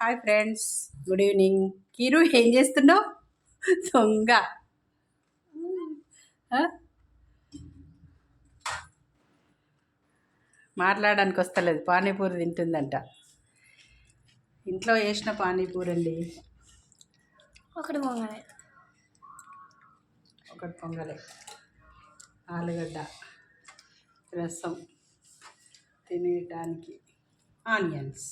Hi friends, good evening. కీరు ఏం చేస్తున్నావు? దొంగ. మాట్లాడడానికి వస్తలేదు, పానీపూరి తింటుందంట. ఇంట్లో వేసిన పానీపూరి అండి. ఒకటి పొంగలే, ఆలుగడ్డ రసం, తినేయటానికి ఆనియన్స్.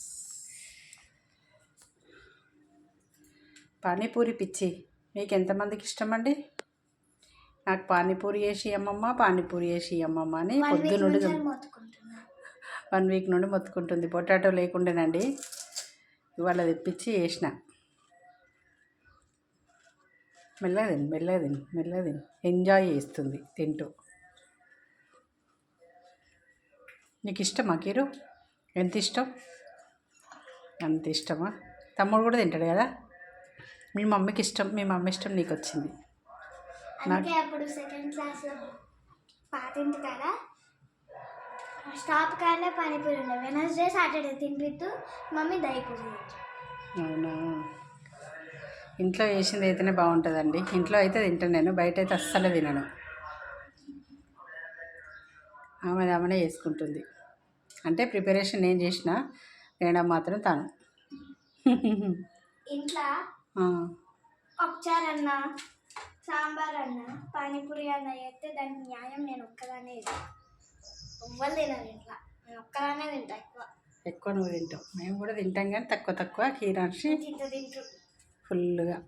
పానీపూరి పిచ్చి మీకు ఎంతమందికి ఇష్టం అండి? నాకు పానీపూరి వేసి అమ్మమ్మ, పానీపూరి వేసి అమ్మమ్మ అని పొద్దు నుండి 1 వీక్ నుండి మొత్తుకుంటుంది. పొటాటో లేకుండానండి, ఇవాళ తెప్పించి వేసిన. మెల్లదిని ఎంజాయ్ చేస్తుంది తింటూ. నీకు ఇష్టమా కీరు? ఎంత ఇష్టం? అంత ఇష్టమా? తమ్ముడు కూడా తింటాడు కదా. మీ మమ్మీకి ఇష్టం, మీ మమ్మీ ఇష్టం నీకు వచ్చింది. అందుకే అప్పుడు సెకండ్ క్లాస్ పాతింటి కదా స్టాప్ కానీ పానీపూరి ఉండే. వెనస్డే సాటర్డే తినిపిస్తూ మమ్మీ దయపూరి. అవునా? ఇంట్లో వేసింది అయితేనే బాగుంటుందండి. ఇంట్లో అయితే తింటాను నేను, బయట అయితే అస్సలు తినను. ఆమెనే వేసుకుంటుంది. అంటే ప్రిపరేషన్ నేను చేసిన, తినడం మాత్రం తాను. ఇంట్లో పప్పుచారు అన్న, సాంబార్ అన్న, పానీపూరి అన్న చేస్తే దానికి న్యాయం నేను ఒక్కదానే. ఎవ్వరు తినరు ఇంట్లో, నేను ఒక్కదానే తింటా. ఎక్కువ నువ్వు తింటావు, మేము కూడా తింటాం కానీ తక్కువ కీరాన్షి తింటూ ఫుల్గా.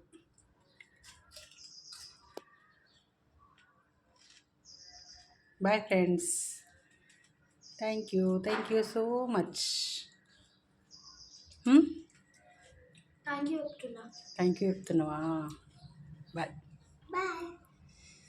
Bye friends, thank you so much. Thank you చెప్తున్నావా? బాయ్.